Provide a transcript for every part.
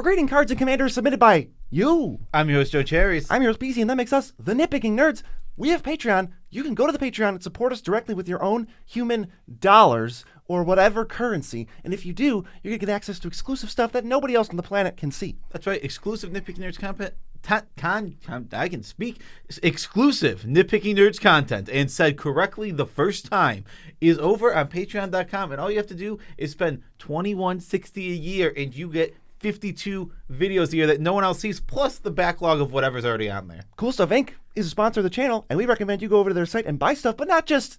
We're grading cards and commanders submitted by you. I'm your host, Joe Cherries. I'm your host, BZ, and that makes us the Nitpicking Nerds. We have Patreon. You can go to the Patreon and support us directly with your own human dollars or whatever currency. And if you do, you're going to get access to exclusive stuff that nobody else on the planet can see. That's right. Exclusive Nitpicking Nerds content. I can speak. Exclusive Nitpicking Nerds content, and said correctly the first time, is over on patreon.com. And all you have to do is spend $21.60 a year, and you get 52 videos a year that no one else sees, plus the backlog of whatever's already on there. Cool Stuff Inc. is a sponsor of the channel, and we recommend you go over to their site and buy stuff, but not just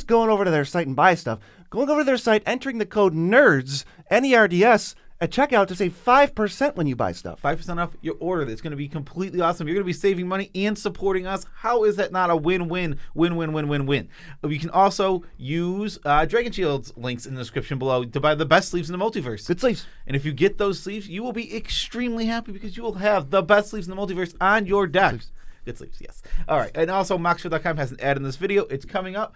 going over to their site and buy stuff. Going over to their site, entering the code NERDS, N-E-R-D-S, at checkout to save 5% when you buy stuff. 5% off your order. That's going to be completely awesome. You're going to be saving money and supporting us. How is that not a win-win? Win-win-win-win-win. You can also use Dragon Shield's links in the description below to buy the best sleeves in the multiverse. Good sleeves. And if you get those sleeves, you will be extremely happy because you will have the best sleeves in the multiverse on your deck. Good sleeves, yes. All right. And also, Maraschiello.com has an ad in this video. It's coming up.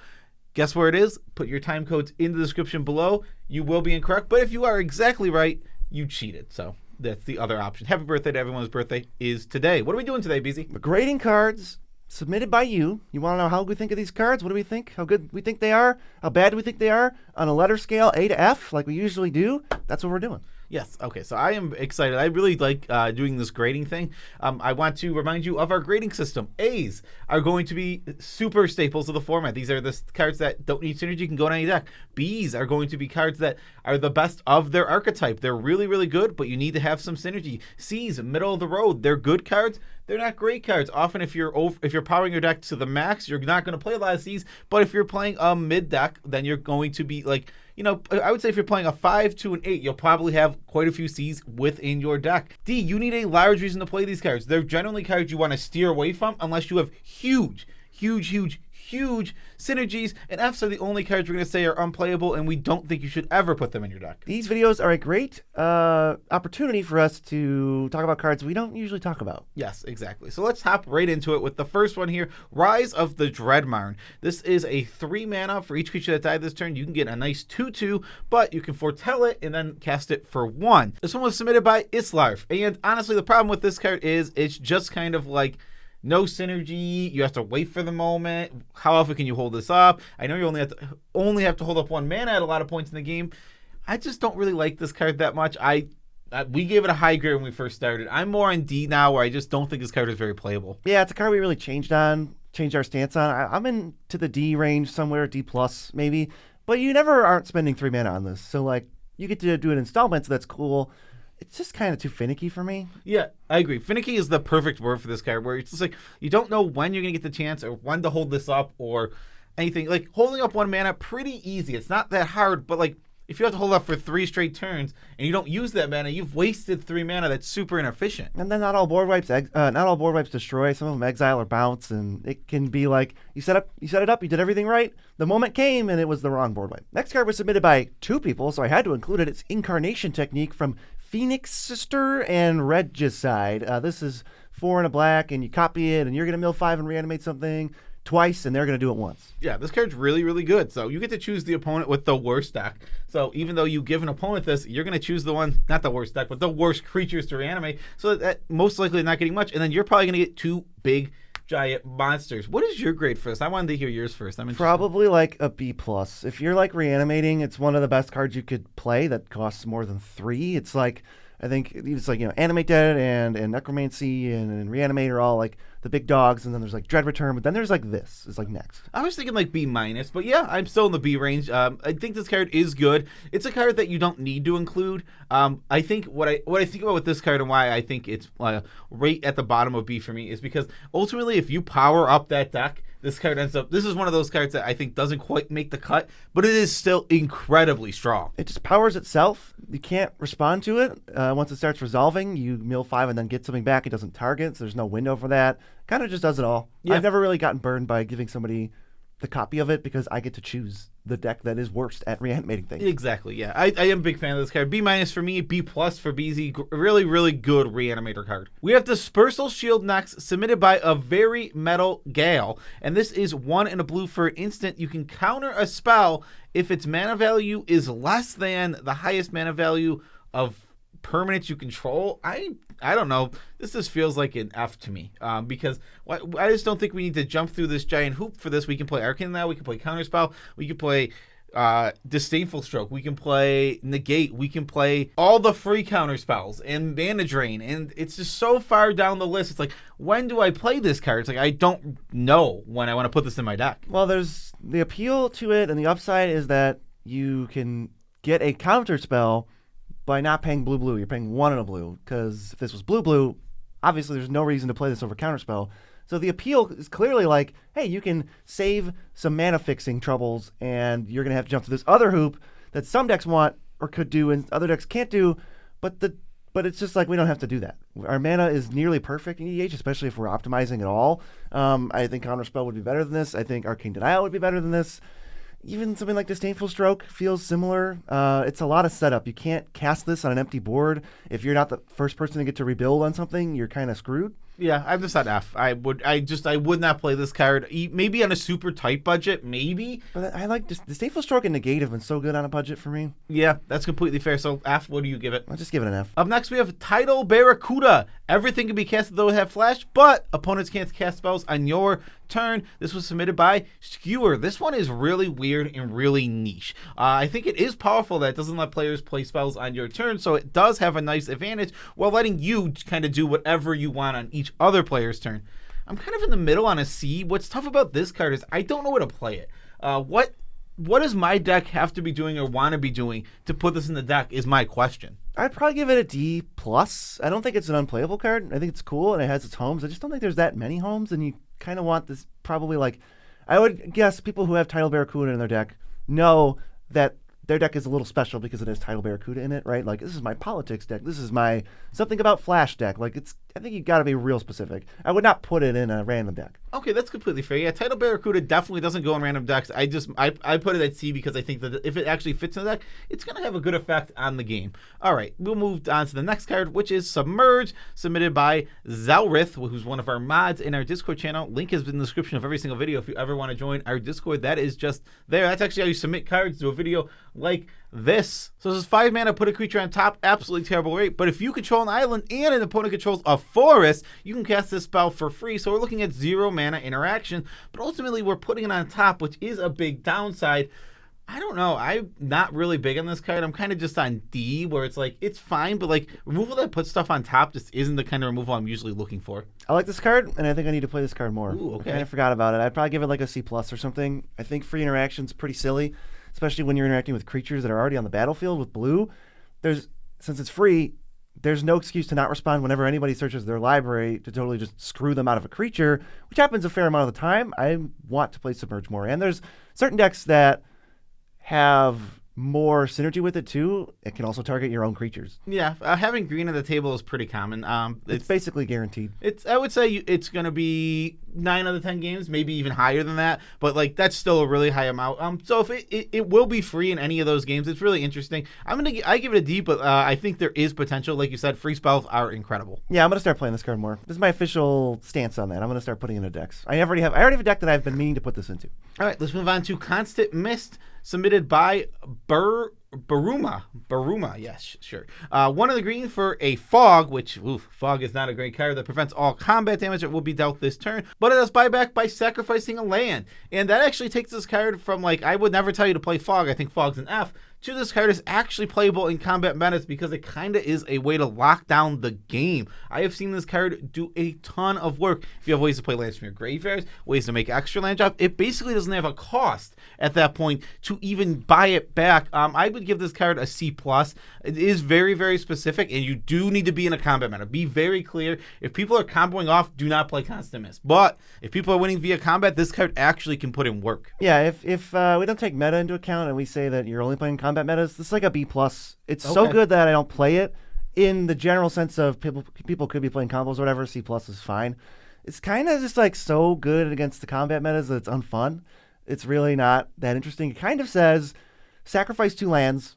Guess where it is? Put your time codes in the description below. You will be incorrect, but if you are exactly right, you cheated. So that's the other option. Happy birthday to everyone whose birthday is today. What are we doing today, BZ? We're grading cards submitted by you. You want to know how we think of these cards? What do we think? How good we think they are? How bad do we think they are? On a letter scale, A to F, like we usually do. That's what we're doing. Yes. Okay. So I am excited. I really like doing this grading thing. I want to remind you of our grading system. A's are going to be super staples of the format. These are the cards that don't need synergy, can go on any deck. B's are going to be cards that are the best of their archetype. They're really, really good, but you need to have some synergy. C's, middle of the road. They're good cards. They're not great cards. Often, if you're powering your deck to the max, you're not going to play a lot of C's. But if you're playing a mid deck, then you're going to be like, I would say if you're playing a 5 to an 8, you'll probably have quite a few C's within your deck. D, you need a large reason to play these cards. They're generally cards you want to steer away from unless you have huge synergies, and F's are the only cards we're going to say are unplayable, and we don't think you should ever put them in your deck. These videos are a great opportunity for us to talk about cards we don't usually talk about. Yes, exactly. So let's hop right into it with the first one here, Rise of the Dreadmarn. This is a 3 mana for each creature that died this turn. You can get a nice 2/2, but you can foretell it and then cast it for 1. This one was submitted by Islarf, and honestly, the problem with this card is it's just kind of like no synergy. You have to wait for the moment. How often can you hold this up? I know you only have to hold up 1 mana at a lot of points in the game. I just don't really like this card that much. We gave it a high grade when we first started. I'm more on D now, where I just don't think this card is very playable. Yeah, it's a card we really changed our stance on. I'm into the D range somewhere, D plus maybe. But you never aren't spending 3 mana on this. So like you get to do it in installments. So that's cool. It's just kind of too finicky for me. Yeah, I agree. Finicky is the perfect word for this card, where it's just like you don't know when you're going to get the chance or when to hold this up or anything. Like holding up 1 mana, pretty easy. It's not that hard, but like if you have to hold up for 3 straight turns and you don't use that mana, you've wasted 3 mana. That's super inefficient. And then not all board wipes destroy. Some of them exile or bounce, and it can be like you set it up, you did everything right. The moment came and it was the wrong board wipe. Next card was submitted by 2 people, so I had to include it. It's Incarnation Technique from Phoenix Sister and Regicide. This is 4 and a black, and you copy it, and you're going to mill 5 and reanimate something twice, and they're going to do it once. Yeah, this card's really, really good. So you get to choose the opponent with the worst deck. So even though you give an opponent this, you're going to choose the one, not the worst deck, but the worst creatures to reanimate. So that most likely not getting much, and then you're probably going to get 2 big giant monsters. What is your grade for this? I wanted to hear yours first. Probably like a B plus. If you're like reanimating, it's one of the best cards you could play that costs more than 3. It's like, I think it's like, Animate Dead and Necromancy and Reanimate are all like the big dogs, and then there's like Dread Return, but then there's like this is like next. I was thinking like B minus, but yeah, I'm still in the B range. I think this card is good. It's a card that you don't need to include. I think what I think about with this card and why I think it's right at the bottom of B for me is because ultimately, if you power up that deck, this card ends up. This is one of those cards that I think doesn't quite make the cut, but it is still incredibly strong. It just powers itself. You can't respond to it. Once it starts resolving, you mill 5 and then get something back. It doesn't target, so there's no window for that. Kind of just does it all. Yeah. I've never really gotten burned by giving somebody the copy of it because I get to choose the deck that is worst at reanimating things. Exactly, yeah. I am a big fan of this card. B minus for me, B plus for BZ. Really, really good reanimator card. We have Dispersal Shield next, submitted by a Very Metal Gale. And this is 1 and a blue for an instant. You can counter a spell if its mana value is less than the highest mana value of permanents you control, I don't know. This just feels like an F to me because I just don't think we need to jump through this giant hoop for this. We can play Arcane now. We can play Counterspell. We can play Disdainful Stroke. We can play Negate. We can play all the free counter spells and Mana Drain. And it's just so far down the list. It's like, when do I play this card? It's like, I don't know when I want to put this in my deck. Well, there's the appeal to it, and the upside is that you can get a counter spell by not paying blue. You're paying 1 and a blue, because if this was blue, obviously there's no reason to play this over counterspell. So the appeal is clearly like, hey, you can save some mana fixing troubles, and you're going to have to jump through this other hoop that some decks want or could do and other decks can't do, but it's just like we don't have to do that. Our mana is nearly perfect in EDH, especially if we're optimizing at all. I think Counterspell would be better than this. I think Arcane Denial would be better than this. Even something like Disdainful Stroke feels similar. It's a lot of setup. You can't cast this on an empty board. If you're not the first person to get to rebuild on something, you're kind of screwed. Yeah, I'm just at F. I would not play this card. Maybe on a super tight budget, maybe. But I like Disdainful Stroke and Negate have been so good on a budget for me. Yeah, that's completely fair. So F, what do you give it? I'll just give it an F. Up next, we have Tidal Barracuda. Everything can be casted though it have flash, but opponents can't cast spells on your turn. This was submitted by Skewer. This one is really weird and really niche. I think it is powerful that it doesn't let players play spells on your turn, so it does have a nice advantage while letting you kind of do whatever you want on each other player's turn. I'm kind of in the middle on a C. What's tough about this card is I don't know where to play it. What does my deck have to be doing or want to be doing to put this in the deck is my question. I'd probably give it a D+. I don't think it's an unplayable card. I think it's cool and it has its homes. I just don't think there's that many homes, and you kind of want this probably like, I would guess people who have Tidal Barracuda in their deck know that their deck is a little special because it has Tidal Barracuda in it, right? Like, this is my politics deck. This is my something about Flash deck. Like, I think you got to be real specific. I would not put it in a random deck. Okay, that's completely fair. Yeah, Tidal Barracuda definitely doesn't go in random decks. I put it at C because I think that if it actually fits in the deck, it's going to have a good effect on the game. All right, we'll move on to the next card, which is Submerge, submitted by Zalrith, who's one of our mods in our Discord channel. Link is in the description of every single video if you ever want to join our Discord. That is just there. That's actually how you submit cards to a video like this. So this is 5 mana, put a creature on top, absolutely terrible rate. But if you control an island and an opponent controls a forest, you can cast this spell for free. So we're looking at 0 mana interaction, but ultimately we're putting it on top, which is a big downside. I don't know. I'm not really big on this card. I'm kind of just on D, where it's like, it's fine, but like removal that puts stuff on top just isn't the kind of removal I'm usually looking for. I like this card, and I think I need to play this card more. Ooh, okay. I kind of forgot about it. I'd probably give it like a C+ or something. I think free interaction's pretty silly, especially when you're interacting with creatures that are already on the battlefield with blue. Since it's free, there's no excuse to not respond whenever anybody searches their library to totally just screw them out of a creature, which happens a fair amount of the time. I want to play Submerge more. And there's certain decks that have more synergy with it too. It can also target your own creatures. Yeah, having green at the table is pretty common. It's basically guaranteed. I would say it's going to be 9 out of 10 games, maybe even higher than that. But like that's still a really high amount. So if it will be free in any of those games, it's really interesting. I give it a D, but I think there is potential. Like you said, free spells are incredible. Yeah, I'm gonna start playing this card more. This is my official stance on that. I'm gonna start putting it in decks. I already have a deck that I've been meaning to put this into. All right, let's move on to Constant Mist, submitted by Baruma, yes, sure. 1 of the green for a Fog, which, Fog is not a great card that prevents all combat damage that will be dealt this turn, but it does buyback by sacrificing a land. And that actually takes this card from, like, I would never tell you to play Fog, I think Fog's an F, to this card is actually playable in combat metas because it kind of is a way to lock down the game. I have seen this card do a ton of work. If you have ways to play lands from your graveyards, ways to make extra land drop, it basically doesn't have a cost at that point to even buy it back. I would give this card a C+. It is very, very specific, and you do need to be in a combat meta. Be very clear. If people are comboing off, do not play Constant Mist. But if people are winning via combat, this card actually can put in work. Yeah, if we don't take meta into account and we say that you're only playing combat metas, this is like a B+. It's so good that I don't play it. In the general sense of people could be playing combos or whatever, C+ is fine. It's kind of just like so good against the combat metas that it's unfun. It's really not that interesting. It kind of says sacrifice 2 lands,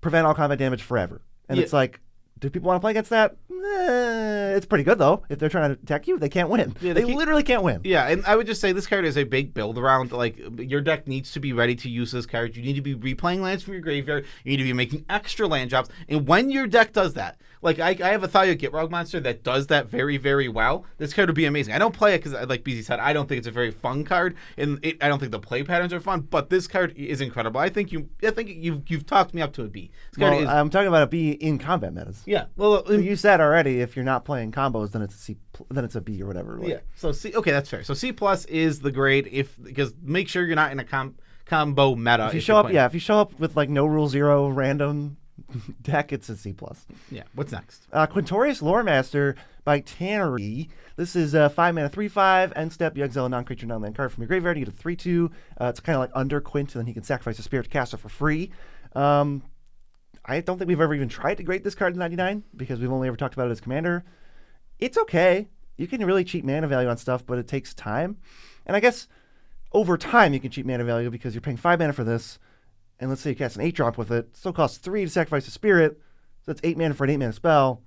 prevent all combat damage forever. And it's like, Do people want to play against that? It's pretty good, though. If they're trying to attack you, they can't win. Yeah, they literally can't win. Yeah, and I would just say this card is a big build around. Like, your deck needs to be ready to use this card. You need to be replaying lands from your graveyard. You need to be making extra land drops. And when your deck does that, like I have a Thalia Gitrog monster that does that very, very well. This card would be amazing. I don't play it because, like BZ said, I don't think it's a very fun card, and I don't think the play patterns are fun. But this card is incredible. I think you've talked me up to a B. This card is, I'm talking about a B in combat metas. Yeah. Well, you said already if you're not playing combos, then it's a C, then it's a B or whatever. Like. Yeah. So C. Okay, that's fair. So C+ is the grade because make sure you're not in a combo meta. If you show up with like no rule 0 random deck, it's a C+. Yeah. What's next? Quintorius Loremaster by Tannery. This is a 5-mana 3/5. End step, you exile a non-creature non-land card from your graveyard. You get a 3/2. It's kind of like under Quint, and then he can sacrifice a spirit to cast it for free. I don't think we've ever even tried to grade this card in 99 because we've only ever talked about it as commander. It's okay. You can really cheat mana value on stuff, but it takes time. And I guess over time you can cheat mana value because you're paying 5 mana for this. And let's say you cast an 8-drop with it. It still costs 3 to sacrifice a spirit. So that's 8 mana for an 8-mana spell.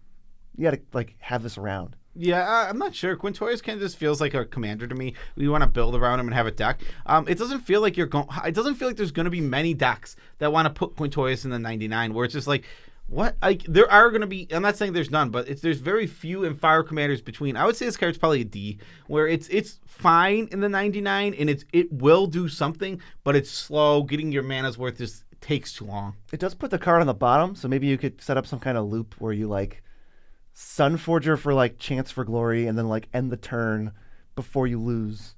You got to like have this around. Yeah, I'm not sure. Quintorius kind of just feels like a commander to me. We want to build around him and have a deck. It doesn't feel like it doesn't feel like there's going to be many decks that want to put Quintorius in the 99, where it's just like, what? Like there are going to be. I'm not saying there's none, but there's very few and far commanders between. I would say this card's probably a D, where it's fine in the 99 and it will do something, but it's slow. Getting your mana's worth just takes too long. It does put the card on the bottom, so maybe you could set up some kind of loop where you like Sunforger for like Chance for Glory, and then like end the turn before you lose,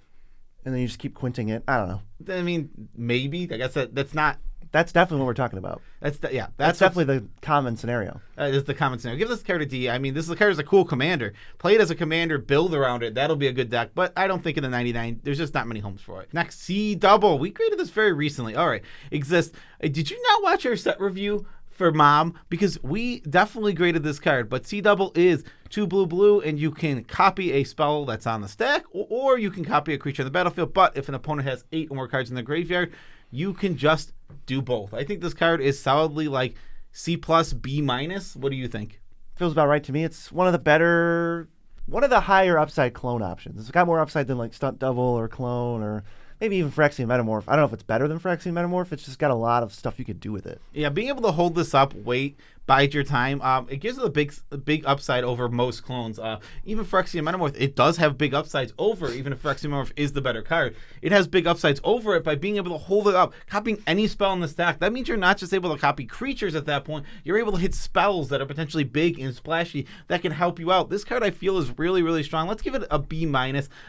and then you just keep quinting it. I don't know. I mean, maybe. I guess that's not. That's definitely what we're talking about. That's definitely the common scenario. Is the common scenario. Give this card a D. I mean, this card is a cool commander. Play it as a commander, build around it. That'll be a good deck. But I don't think in the 99, there's just not many homes for it. Next, C double. We created this very recently. All right, exists. Did you not watch our set review for Mom? Because we definitely graded this card. But C double is 2 blue, and you can copy a spell that's on the stack, or you can copy a creature on the battlefield. But if an opponent has 8 or more cards in the graveyard, you can just do both. I think this card is solidly like C+, B-. What do you think? Feels about right to me. It's one of the higher upside clone options. It's got more upside than like Stunt Double or Clone or maybe even Phyrexian Metamorph. I don't know if it's better than Phyrexian Metamorph. It's just got a lot of stuff you could do with it. Yeah, being able to hold this up, wait, bide your time, it gives it a big upside over most clones. Even Phyrexian Metamorph, it does have big upsides over, even if Phyrexian Metamorph is the better card. It has big upsides over it by being able to hold it up, copying any spell in the stack. That means you're not just able to copy creatures at that point, you're able to hit spells that are potentially big and splashy that can help you out. This card I feel is really, really strong. Let's give it a B-.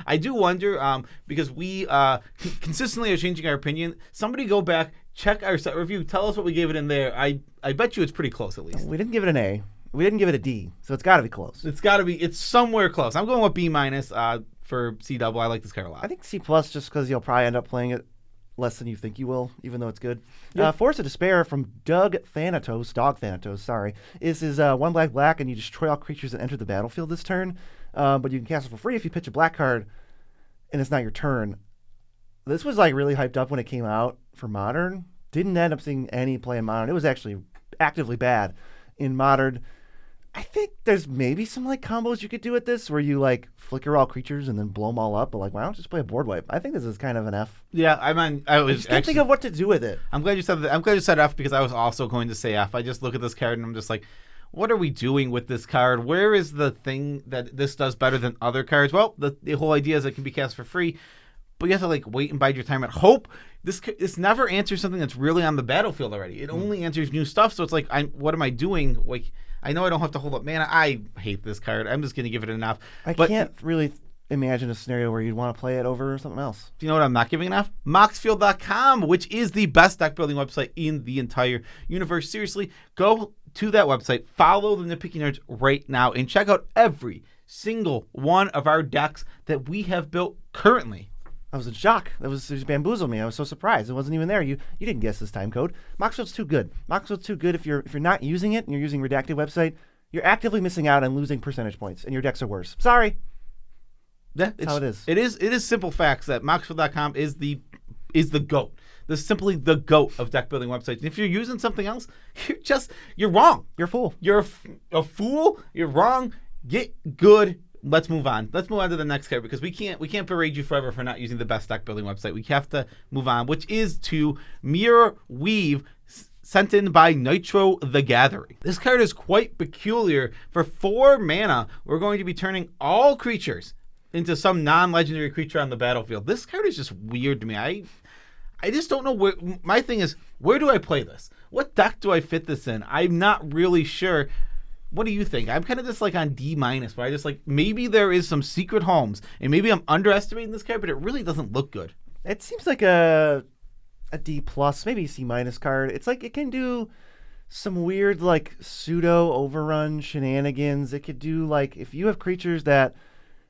I do wonder, because we consistently are changing our opinion. Somebody go back, check our set review, tell us what we gave it in there. I bet you it's pretty close at least. We didn't give it an A. We didn't give it a D, so it's got to be close. It's somewhere close. I'm going with B- for C double. I like this card a lot. I think C+ just because you'll probably end up playing it less than you think you will, even though it's good. Yeah. Force of Despair from Dog Thanatos, sorry. This is 1 black, and you destroy all creatures that enter the battlefield this turn. But you can cast it for free if you pitch a black card, and it's not your turn. This was like really hyped up when it came out for Modern. Didn't end up seeing any play in Modern. It was actually actively bad in Modern. I think there's maybe some like combos you could do with this where you like flicker all creatures and then blow them all up. But like, why don't you just play a board wipe? I think this is kind of an F. Yeah, I can't think of what to do with it. I'm glad you said that. I'm glad you said F because I was also going to say F. I just look at this card and I'm just like, what are we doing with this card? Where is the thing that this does better than other cards? Well, the whole idea is it can be cast for free, but you have to like wait and bide your time and hope. This never answers something that's really on the battlefield already. It only answers new stuff. So it's like, what am I doing? Like, I know I don't have to hold up mana. I hate this card. I'm just going to give it an F. I can't really imagine a scenario where you'd want to play it over something else. Do you know what I'm not giving an F? Moxfield.com, which is the best deck building website in the entire universe. Seriously, go to that website, follow the Nitpicking Nerds right now, and check out every single one of our decks that we have built currently. I was in shock. It just bamboozled me. I was so surprised. It wasn't even there. You didn't guess this time code. Moxfield's too good. Moxfield's too good if you're not using it and you're using redacted website, you're actively missing out and losing percentage points, and your decks are worse. Sorry. That's how it is. It is simple facts that Moxfield.com is the GOAT. This is simply the GOAT of deck building websites. And if you're using something else, you're wrong. You're a fool. You're a fool. You're wrong. Get good. Let's move on. Let's move on to the next card because we can't berate you forever for not using the best deck building website. We have to move on, which is to Mirror Weave, sent in by Nitro the Gathering. This card is quite peculiar. For 4 mana, we're going to be turning all creatures into some non-legendary creature on the battlefield. This card is just weird to me. I just don't know where. My thing is, where do I play this? What deck do I fit this in? I'm not really sure. What do you think? I'm kind of just like on D-, where I just like maybe there is some secret homes, and maybe I'm underestimating this card, but it really doesn't look good. It seems like a D+, maybe C- card. It's like it can do some weird like pseudo overrun shenanigans. It could do like if you have creatures that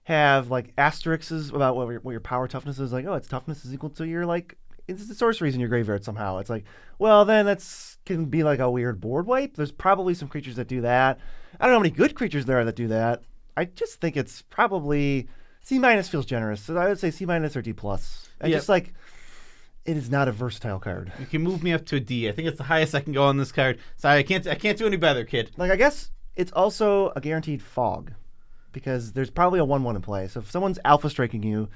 have like asterisks about what your power toughness is, like its toughness is equal to your like instant sorceries in your graveyard somehow. It's like, well, then that's can be like a weird board wipe. There's probably some creatures that do that. I don't know how many good creatures there are that do that. I just think it's probably C- feels generous. So I would say C- or D+. Just like it is not a versatile card. You can move me up to a D. I think it's the highest I can go on this card. Sorry, I can't do any better, kid. Like I guess it's also a guaranteed fog because there's probably a 1/1 in play. So if someone's alpha striking you,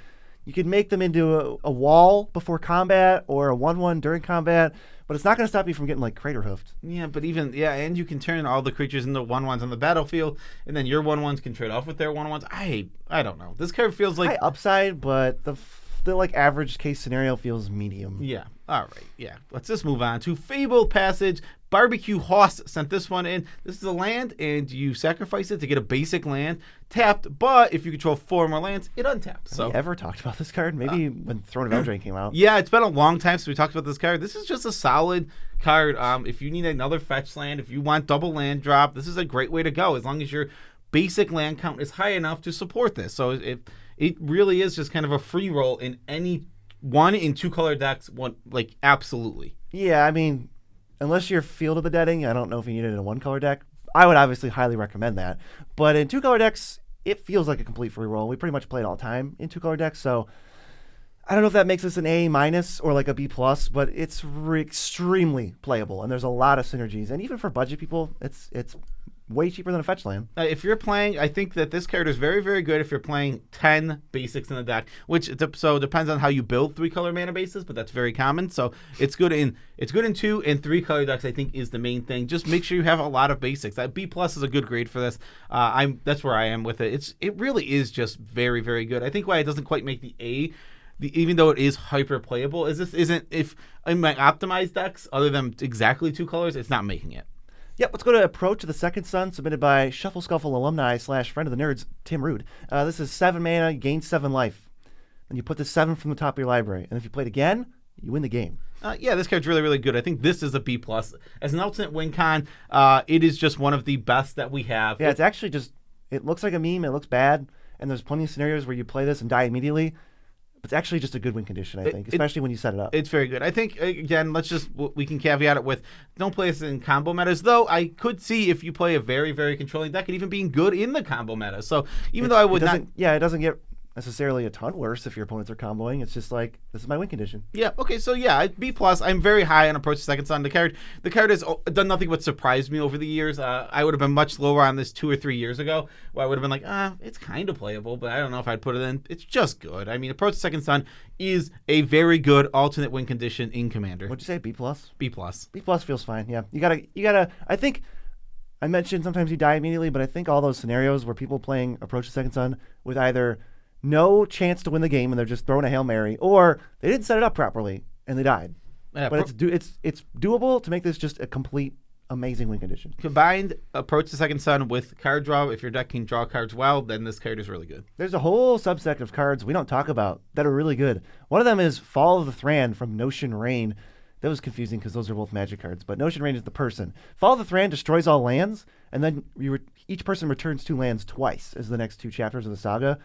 you could make them into a wall before combat or a 1/1 during combat, but it's not going to stop you from getting like crater hoofed. Yeah, but and you can turn all the creatures into 1/1s on the battlefield, and then your 1/1s can trade off with their 1/1s. I don't know. This card feels like high upside, but the like average case scenario feels medium. Yeah. All right. Yeah. Let's just move on to Fabled Passage. Barbecue Hoss sent this one in. This is a land, and you sacrifice it to get a basic land tapped. But if you control 4 more lands, it untaps. Have we ever talked about this card? Maybe when Throne of Eldraine came out. Yeah, it's been a long time since we talked about this card. This is just a solid card. If you need another fetch land, if you want double land drop, this is a great way to go. As long as your basic land count is high enough to support this. So it really is just kind of a free roll in any 1 in 2 color decks. Absolutely. Yeah, I mean, unless you're Field of the Deading, I don't know if you need it in a 1 color deck. I would obviously highly recommend that. But in 2 color decks, it feels like a complete free roll. We pretty much play it all the time in 2 color decks. So I don't know if that makes us an A- or like a B+, but it's extremely playable. And there's a lot of synergies. And even for budget people, it's way cheaper than a fetch land. If you're playing, I think that this card is very, very good if you're playing 10 basics in the deck, which so depends on how you build 3 color mana bases, but that's very common. So it's good in 2 and 3 color decks. I think is the main thing. Just make sure you have a lot of basics. That B+ is a good grade for this. That's where I am with it. It really is just very, very good. I think why it doesn't quite make the A. Even though it is hyper playable, is this isn't if in my optimized decks other than exactly 2 colors, it's not making it. Yep, let's go to Approach to the Second Sun, submitted by Shuffle Scuffle alumni / friend of the nerds, Tim Rude. This is 7 mana, you gain 7 life. And you put the 7 from the top of your library. And if you play it again, you win the game. This card's really, really good. I think this is a B+. As an alternate win con, it is just one of the best that we have. Yeah, it's actually just, it looks like a meme, it looks bad, and there's plenty of scenarios where you play this and die immediately. It's actually just a good win condition, I think, especially when you set it up. It's very good. I think, again, we can caveat it with don't play this in combo metas, though I could see if you play a very, very controlling deck, it even being good in the combo meta. So even though I would not... Yeah, it doesn't get necessarily a ton worse if your opponents are comboing. It's just like, this is my win condition. Yeah, okay, so yeah, B+. I'm very high on Approach to Second Sun. The card has done nothing but surprise me over the years. I would have been much lower on this 2 or 3 years ago, where I would have been like, it's kind of playable, but I don't know if I'd put it in. It's just good. I mean, Approach to Second Sun is a very good alternate win condition in Commander. What'd you say, B+? B+. B+ feels fine, yeah. You gotta, I think, I mentioned sometimes you die immediately, but I think all those scenarios where people playing Approach to Second Sun with either no chance to win the game and they're just throwing a Hail Mary, or they didn't set it up properly and they died. Yeah, but it's doable to make this just a complete amazing win condition. Combined Approach to Second Sun with card draw, if your deck can draw cards well, then this card is really good. There's a whole subset of cards we don't talk about that are really good. One of them is Fall of the Thran from Notion Rain. That was confusing because those are both magic cards, but Notion Rain is the person. Fall of the Thran destroys all lands, and then each person returns 2 lands twice as the next 2 chapters of the saga.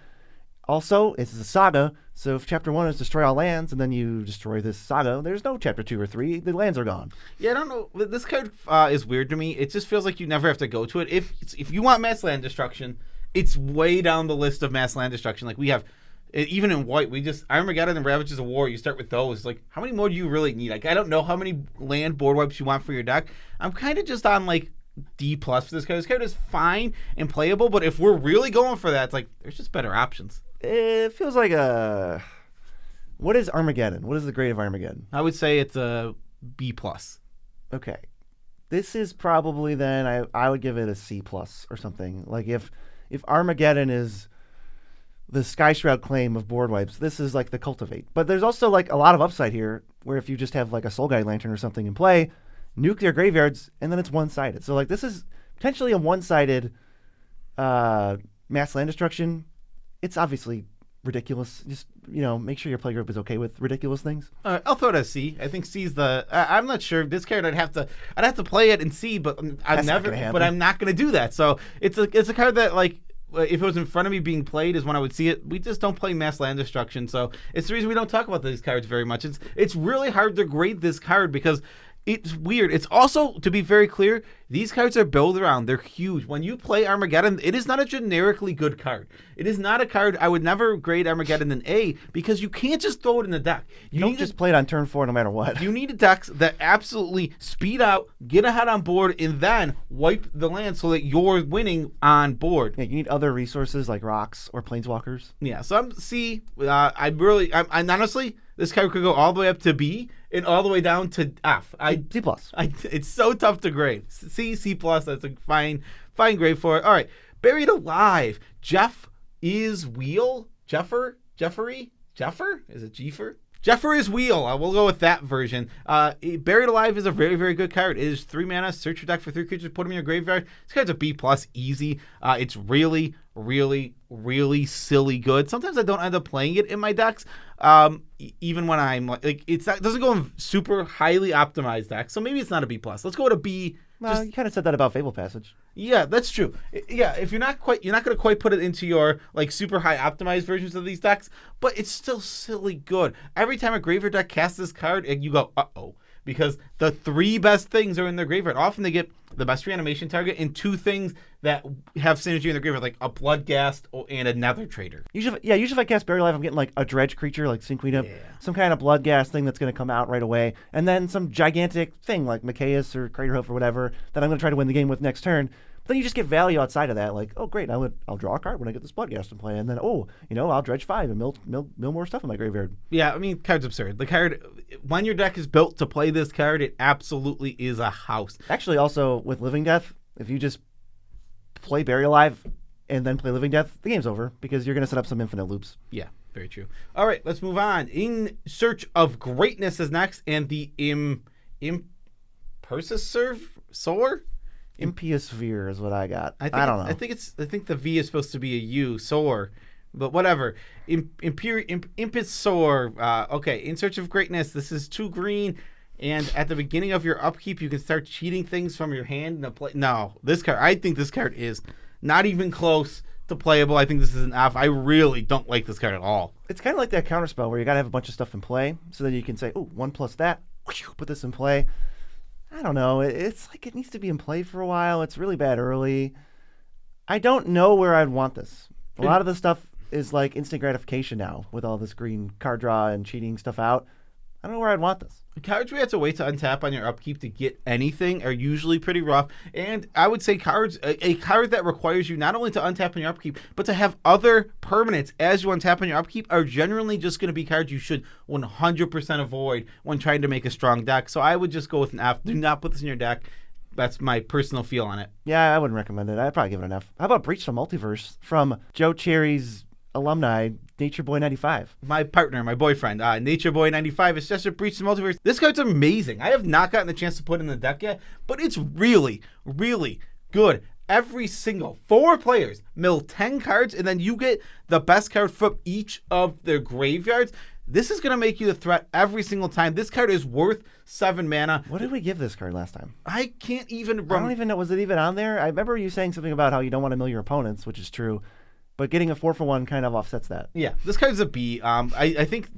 Also, it's a saga, so if chapter 1 is destroy all lands and then you destroy this saga, there's no chapter 2 or 3. The lands are gone. Yeah, I don't know. This card is weird to me. It just feels like you never have to go to it. If you want mass land destruction, it's way down the list of mass land destruction. Like we have Even in white, Armageddon and Ravages of War, you start with those. Like, how many more do you really need? Like, I don't know how many land board wipes you want for your deck. I'm kind of just on, like, D+ for this card. This card is fine and playable, but if we're really going for that, it's like, there's just better options. It feels like a... What is Armageddon? What is the grade of Armageddon? I would say it's a B+. Okay. This is probably then, I would give it a C+ or something. Like, if Armageddon is the Sky Shroud claim of board wipes, this is like the Cultivate. But there's also like a lot of upside here, where if you just have like a Soul Guide Lantern or something in play, nuke their graveyards, and then it's one-sided. So like this is potentially a one-sided mass land destruction. It's obviously ridiculous. Just, make sure your play group is okay with ridiculous things. I'll throw it as C. I think C's the. I'm not sure this card. I'd have to play it in C, but I'm not going to do that. So it's a card that, like, if it was in front of me being played is when I would see it. We just don't play mass land destruction, so it's the reason we don't talk about these cards very much. It's really hard to grade this card because it's weird. It's also, to be very clear, these cards are built around. They're huge. When you play Armageddon, it is not a generically good card. It is not a card. I would never grade Armageddon an A because you can't just throw it in the deck. You don't just play it on turn 4 no matter what. You need decks that absolutely speed out, get ahead on board, and then wipe the land so that you're winning on board. Yeah, you need other resources like rocks or planeswalkers. Yeah, so I'm C. I'm honestly, this card could go all the way up to B and all the way down to F. C+. It's so tough to grade. C+. That's a fine grade for it. All right, Buried Alive. Jeffery? Is it Jeffer? Jeffer is Wheel. We'll go with that version. Buried Alive is a very, very good card. It is 3 mana. Search your deck for 3 creatures. Put them in your graveyard. This card's a B+, easy. It's really, really, really silly good. Sometimes I don't end up playing it in my decks, even when I'm like it doesn't go in super highly optimized decks. So maybe it's not a B+. Let's go with a B. Well, you kind of said that about Fable Passage. Yeah, that's true. Yeah, if you're not going to quite put it into your like super high optimized versions of these decks, but it's still silly good. Every time a graveyard deck casts this card, you go, uh-oh, because the 3 best things are in their graveyard. Often they get the best reanimation target and 2 things that have synergy in their graveyard, like a Bloodghast and a Nether Trader. Usually if I cast Buried Alive, I'm getting like a dredge creature, like Sin Queen, some kind of Bloodghast thing that's going to come out right away, and then some gigantic thing like Mikaeus or Craterhoof or whatever that I'm going to try to win the game with next turn. But then you just get value outside of that, like, oh great, I'll draw a card when I get this Bloodghast in play, and then I'll dredge 5 and mill more stuff in my graveyard. Yeah, I mean, card's absurd. The card, when your deck is built to play this card, it absolutely is a house. Actually, also with Living Death, if you just play Buried Alive and then play Living Death, the game's over because you're going to set up some infinite loops. Yeah, very true. All right, let's move on. In Search of Greatness is next, and the Impersosaur? Impiosphere is what I got. I don't know. I think the V is supposed to be a U, soar, but whatever. Impersosaur. Okay, In Search of Greatness. This is 2 green, and at the beginning of your upkeep, you can start cheating things from your hand. No, this card. I think this card is not even close to playable. I think this is an F. I really don't like this card at all. It's kind of like that counterspell where you got to have a bunch of stuff in play, so then you can say, oh, 1 plus that, put this in play. I don't know. It's like it needs to be in play for a while. It's really bad early. I don't know where I'd want this. A lot of the stuff is like instant gratification now with all this green card draw and cheating stuff out. I don't know where I'd want this. Cards we have to wait to untap on your upkeep to get anything are usually pretty rough. And I would say a card that requires you not only to untap on your upkeep, but to have other permanents as you untap on your upkeep are generally just going to be cards you should 100% avoid when trying to make a strong deck. So I would just go with an F. Do not put this in your deck. That's my personal feel on it. Yeah, I wouldn't recommend it. I'd probably give it an F. How about Breach the Multiverse from Joe Cherry's alumni, Nature Boy 95? My partner, my boyfriend, Nature Boy 95. It's just a Breach the Multiverse. This card's amazing. I have not gotten the chance to put it in the deck yet, but it's really, really good. Every single 4 players mill 10 cards, and then you get the best card from each of their graveyards. This is going to make you the threat every single time. This card is worth 7 mana. What did we give this card last time? I can't even remember. I don't even know. Was it even on there? I remember you saying something about how you don't want to mill your opponents, which is true. But getting a 4-for-1 kind of offsets that. Yeah, this card's a B. I think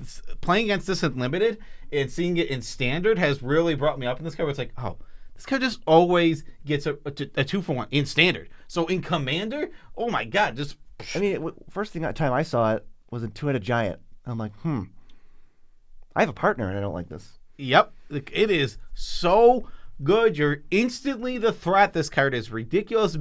playing against this in Limited and seeing it in Standard has really brought me up in this card. Where it's like, oh, this card just always gets a 2-for-1 in Standard. So in Commander, oh my God, just... I mean, first time I saw it was a two-headed giant. I'm like, I have a partner and I don't like this. Yep. It is so good. You're instantly the threat. This card is ridiculous.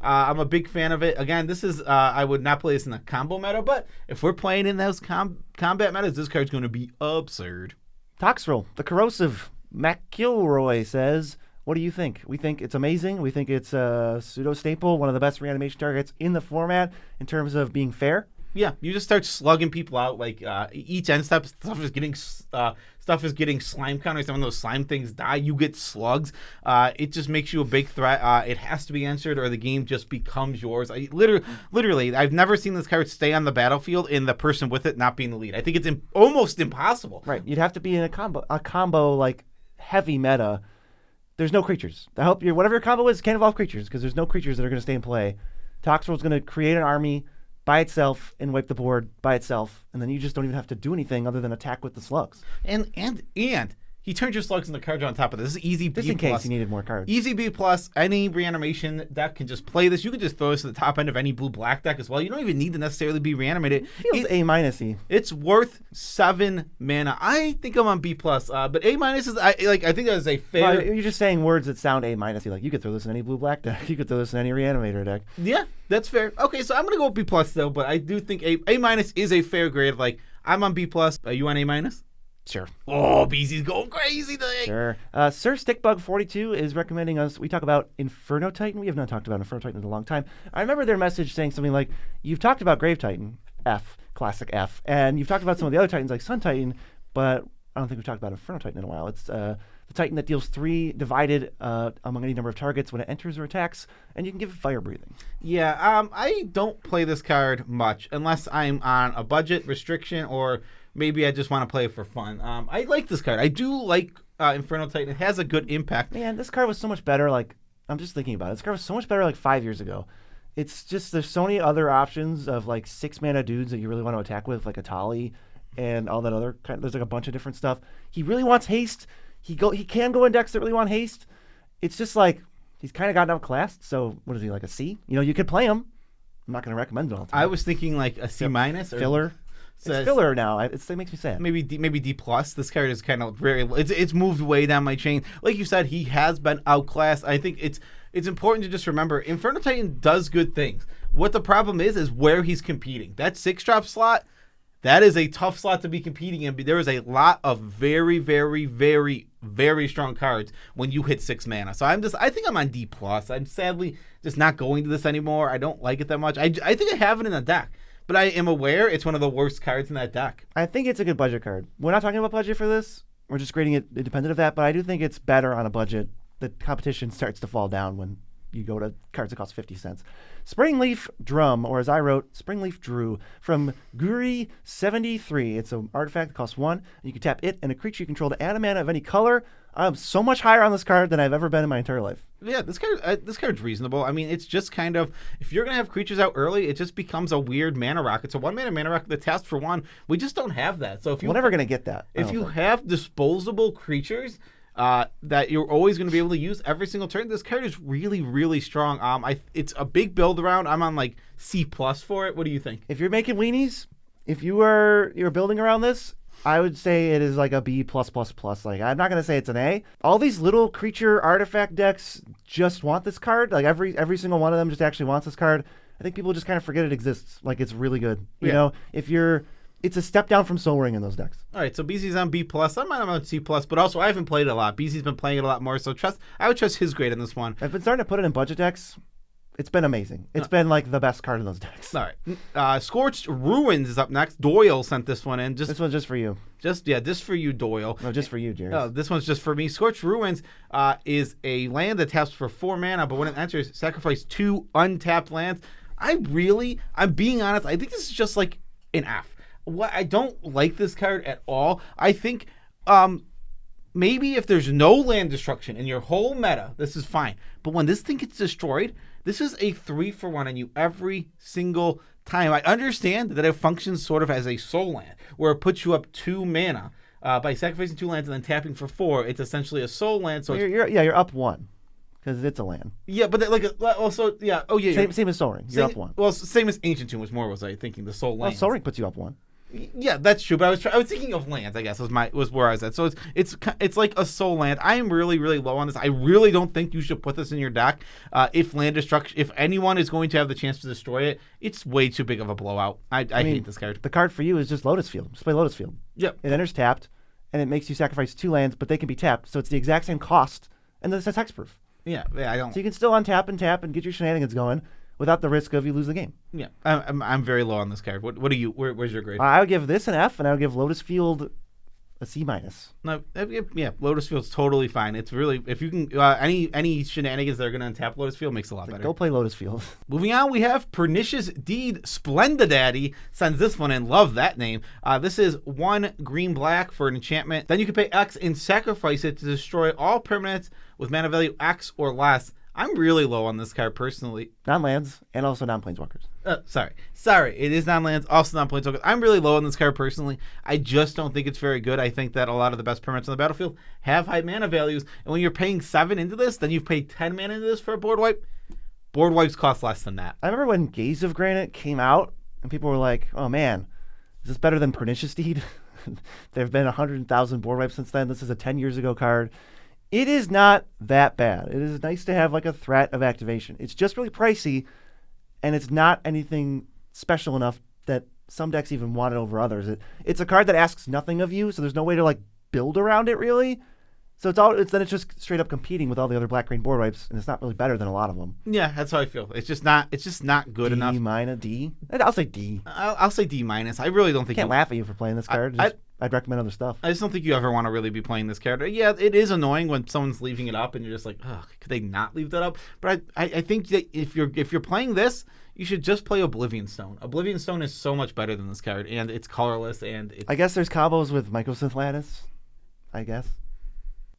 I'm a big fan of it. Again, this is, I would not play this in the combo meta, but if we're playing in those combat metas, this card's going to be absurd. Toxrill, the corrosive. McIlroy says, what do you think? We think it's amazing. We think it's a pseudo-staple, one of the best reanimation targets in the format in terms of being fair. Yeah, you just start slugging people out. Like each end step, stuff is getting slime counters. Some of those slime things die. You get slugs. It just makes you a big threat. It has to be answered, or the game just becomes yours. Literally, I've never seen this card stay on the battlefield and the person with it not be in the lead. I think it's almost impossible. Right, you'd have to be in a combo like heavy meta. There's no creatures. To help you, whatever your combo is, can't involve creatures because there's no creatures that are going to stay in play. Toxrill's going to create an army by itself and wipe the board by itself, and then you just don't even have to do anything other than attack with the slugs. And he turns your slugs into cards on top of this. This is easy B+. Just in case you needed more cards. Easy B+. Any reanimation deck can just play this. You can just throw this to the top end of any blue-black deck as well. You don't even need to necessarily be reanimated. Feels A-y. It's worth 7 mana. I think I'm on B+, but A- is I think that is a fair. Well, you're just saying words that sound A-y. Like you could throw this in any blue-black deck. You could throw this in any reanimator deck. Yeah, that's fair. Okay, so I'm gonna go with B+ though, but I do think A- is a fair grade. Like I'm on B+. Are you on A-? Sure. Oh, BZ's going crazy today. Sure. Sir Stickbug42 is recommending us. We talk about Inferno Titan. We have not talked about Inferno Titan in a long time. I remember their message saying something like, "You've talked about Grave Titan, F, classic F, and you've talked about some of the other Titans like Sun Titan, but I don't think we've talked about Inferno Titan in a while. It's the Titan that deals 3 divided among any number of targets when it enters or attacks, and you can give it fire breathing." Yeah. I don't play this card much unless I'm on a budget restriction or maybe I just want to play it for fun. I like this card. I do like Inferno Titan. It has a good impact. Man, this card was so much better. Like, I'm just thinking about it. This card was so much better like 5 years ago. It's just there's so many other options of like 6 mana dudes that you really want to attack with, like Atali and all that other kind. There's like a bunch of different stuff. He really wants haste. He can go in decks that really want haste. It's just like he's kind of gotten outclassed. So what is he, like a C? You could play him. I'm not going to recommend it all the time. I was thinking like a C- or filler. It's filler now. It makes me sad. Maybe D+. This card is kind of very. It's moved way down my chain. Like you said, he has been outclassed. I think it's important to just remember Inferno Titan does good things. What the problem is where he's competing. That 6-drop slot, that is a tough slot to be competing in. There is a lot of very, very, very, very strong cards when you hit 6 mana. So I think I'm on D+. I'm sadly just not going to this anymore. I don't like it that much. I think I have it in the deck. But I am aware it's one of the worst cards in that deck. I think it's a good budget card. We're not talking about budget for this. We're just grading it independent of that. But I do think it's better on a budget. The competition starts to fall down when you go to cards that cost 50 cents. Springleaf Drum, or as I wrote, Springleaf Drew, from Guri73. It's an artifact that costs 1. And you can tap it and a creature you control to add a mana of any color. I'm so much higher on this card than I've ever been in my entire life. Yeah, this card's reasonable. I mean, it's just kind of, if you're going to have creatures out early, it just becomes a weird mana rock. It's a 1-mana mana rock that taps for 1. We just don't have that. So we're never going to get that. If you have disposable creatures that you're always going to be able to use every single turn, this card is really, really strong. It's a big build around. I'm on like C+ for it. What do you think? If you're making weenies, if you're building around this, I would say it is like a B+++. Like, I'm not going to say it's an A. All these little creature artifact decks just want this card. Like, every single one of them just actually wants this card. I think people just kind of forget it exists. Like, it's really good. You know, it's a step down from Soul Ring in those decks. All right, so BZ's on B+. I'm on C+, but also I haven't played it a lot. BZ's been playing it a lot more, so I would trust his grade in this one. I've been starting to put it in budget decks. It's been amazing. It's been like the best card in those decks. All right. Scorched Ruins is up next. Doyle sent this one in. This one's just for you. Just for you, Doyle. No, just for you, Jerry. Oh, this one's just for me. Scorched Ruins is a land that taps for 4 mana, but when it enters, sacrifice 2 untapped lands. I'm being honest, I think this is just like an F. I don't like this card at all. I think maybe if there's no land destruction in your whole meta, this is fine. But when this thing gets destroyed, this is a 3-for-1 on you every single time. I understand that it functions sort of as a soul land, where it puts you up 2 mana by sacrificing 2 lands and then tapping for 4. It's essentially a soul land. So you're up 1. because it's a land. Yeah, but also, yeah. Oh, yeah. Same as Soul Ring. You're up one. Well, same as Ancient Tomb was I thinking, the Soul Lands. Well, Soul Ring puts you up one. Yeah, that's true. But I was thinking of lands. I guess was where I was at. So it's like a soul land. I am really low on this. I really don't think you should put this in your deck. If land destruction, if anyone is going to have the chance to destroy it, it's way too big of a blowout. I hate this card. The card for you is just Lotus Field. Just play Lotus Field. Yep. It enters tapped, and it makes you sacrifice 2 lands, but they can be tapped, so it's the exact same cost, and it's hexproof. Yeah. I don't. So you can still untap and tap and get your shenanigans going without the risk of you lose the game. Yeah, I'm very low on this card. What are you? Where's your grade? I would give this an F, and I would give Lotus Field a C-. No, yeah, Lotus Field's totally fine. It's really, if you can, any shenanigans that are going to untap Lotus Field makes it a lot better. Go play Lotus Field. Moving on, we have Pernicious Deed. Splendidaddy sends this one in. Love that name. This is 1 green-black for an enchantment. Then you can pay X and sacrifice it to destroy all permanents with mana value X or less. I'm really low on this card personally. Non-lands and also non-planeswalkers. Sorry. It is non-lands, also non-planeswalkers. I'm really low on this card personally. I just don't think it's very good. I think that a lot of the best permanents on the battlefield have high mana values. And when you're paying 7 into this, then you've paid 10 mana into this for a board wipe. Board wipes cost less than that. I remember when Gaze of Granite came out, and people were like, oh man, is this better than Pernicious Deed? There have been 100,000 board wipes since then. This is a 10 years ago card. It is not that bad. It is nice to have like a threat of activation. It's just really pricey, and it's not anything special enough that some decks even want it over others. It's a card that asks nothing of you, so there's no way to like build around it really. So it's just straight up competing with all the other black-green board wipes, and it's not really better than a lot of them. Yeah, that's how I feel. It's just not good enough. D? I'll say D. I'll say D-. I really don't think I can't laugh at you for playing this card. I'd recommend other stuff. I just don't think you ever want to really be playing this card. Yeah, it is annoying when someone's leaving it up and you're just like, oh, could they not leave that up? But I think that if you're playing this, you should just play Oblivion Stone. Oblivion Stone is so much better than this card, and it's colorless. I guess there's combos with Mycosynth Lattice, I guess.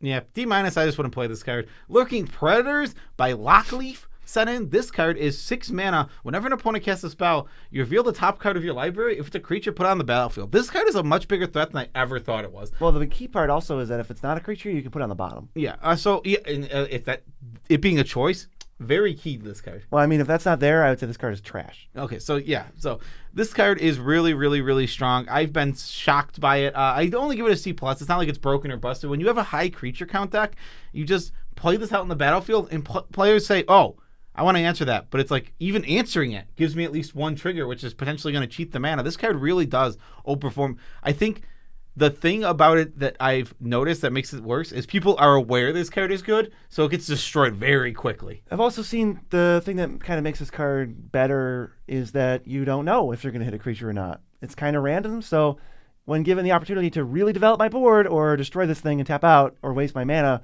Yeah, D-. I just wouldn't play this card. Lurking Predators by Lockleaf. Set in. This card is 6 mana. Whenever an opponent casts a spell, you reveal the top card of your library. If it's a creature, put it on the battlefield. This card is a much bigger threat than I ever thought it was. Well, the key part also is that if it's not a creature, you can put it on the bottom. Yeah. It being a choice, very key to this card. Well, I mean, if that's not there, I would say this card is trash. Okay, so yeah. So this card is really strong. I've been shocked by it. I'd only give it a C+. It's not like it's broken or busted. When you have a high creature count deck, you just play this out in the battlefield, and players say, oh, I want to answer that, but it's like even answering it gives me at least 1 trigger, which is potentially going to cheat the mana. This card really does outperform. I think the thing about it that I've noticed that makes it worse is people are aware this card is good, so it gets destroyed very quickly. I've also seen the thing that kind of makes this card better is that you don't know if you're going to hit a creature or not. It's kind of random, so when given the opportunity to really develop my board or destroy this thing and tap out or waste my mana,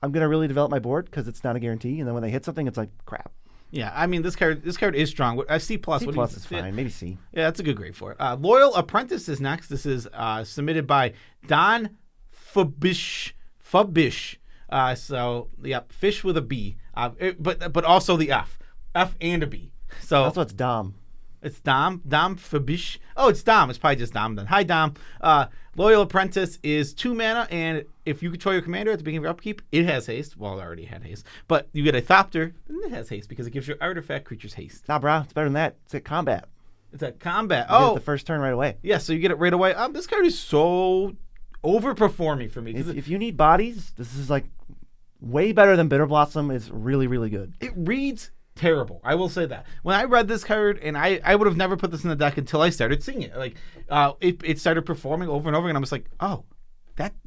I'm going to really develop my board because it's not a guarantee. And then when they hit something, it's like, crap. Yeah, I mean, this card is strong. C+. C+ is fine. Maybe C. Yeah, that's a good grade for it. Loyal Apprentice is next. This is submitted by Don Fabish. So, yeah, fish with a B. But also the F. F and a B. So that's what's Dom. It's Dom Fabish. Oh, it's Dom. It's probably just Dom then. Hi, Dom. Loyal Apprentice is 2 mana, and if you control your commander at the beginning of your upkeep, it has haste. Well, it already had haste. But you get a Thopter, and it has haste because it gives your artifact creatures haste. Nah, bro. It's better than that. It's at combat. It's at combat. You get it the first turn right away. Yeah, so you get it right away. This card is so overperforming for me. If you need bodies, this is like way better than Bitter Blossom. It's really, really good. It reads terrible. I will say that. When I read this card, and I would have never put this in the deck until I started seeing it. Like, it started performing over and over, and I was like, oh,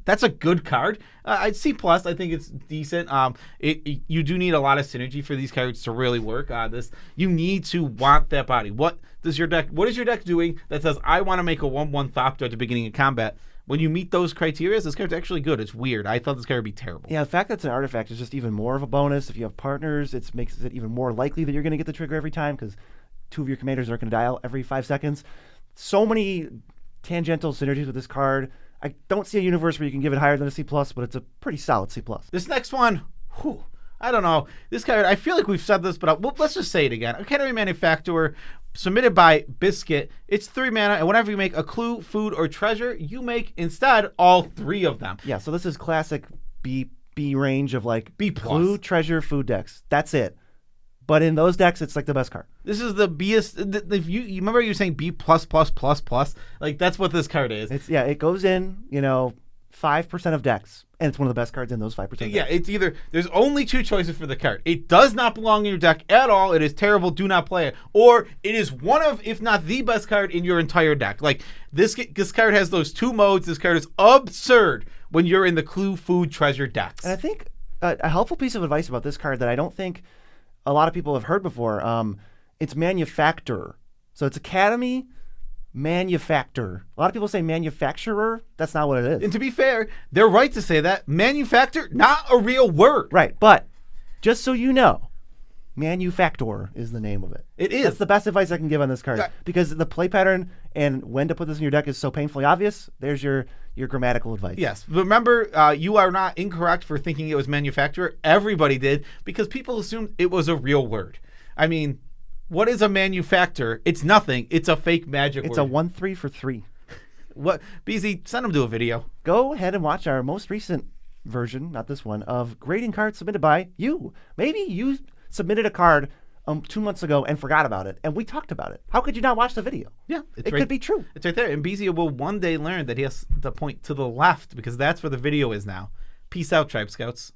that's a good card. I'd C+. I think it's decent. You do need a lot of synergy for these cards to really work. You need to want that body. What is your deck doing that says I want to make a 1/1 Thopter at the beginning of combat? When you meet those criteria, this card's actually good. It's weird. I thought this card would be terrible. Yeah, the fact that it's an artifact is just even more of a bonus. If you have partners, it makes it even more likely that you're going to get the trigger every time because 2 of your commanders are going to die out every 5 seconds. So many tangential synergies with this card. I don't see a universe where you can give it higher than a C+, but it's a pretty solid C+. This next one, I don't know. This card, I feel like we've said this, but let's just say it again. Academy Manufacturer, submitted by Biscuit. It's 3 mana, and whenever you make a clue, food, or treasure, you make instead all 3 of them. Yeah, so this is classic B B range of like B+. clue, treasure, food decks. That's it. But in those decks, it's like the best card. This is the Best. If you remember, you were saying B++++. Like that's what this card is. It goes in 5% of decks, and it's one of the best cards in those 5% decks. Yeah, it's either there's only two choices for the card. It does not belong in your deck at all. It is terrible. Do not play it. Or it is one of, if not the best card in your entire deck. Like this card has those two modes. This card is absurd when you're in the clue, food, treasure decks. And I think a helpful piece of advice about this card that I don't think a lot of people have heard before, it's manufacturer. So it's Academy manufacturer. A lot of people say manufacturer. That's not what it is. And to be fair, they're right to say that. Manufacturer, not a real word. Right. But just so you know, manufactor is the name of it. It is. That's the best advice I can give on this card. Because the play pattern and when to put this in your deck is so painfully obvious. There's your grammatical advice. Yes. Remember, you are not incorrect for thinking it was manufacturer. Everybody did because people assumed it was a real word. I mean, what is a manufacturer? It's nothing. It's a fake magic word. It's a 1/3 for 3. What? BZ, send them to a video. Go ahead and watch our most recent version, not this one, of grading cards submitted by you. Maybe you submitted a card 2 months ago and forgot about it, and we talked about it. How could you not watch the video? Yeah. It could be true. It's right there. And BZ will one day learn that he has to point to the left because that's where the video is now. Peace out, Tribe Scouts.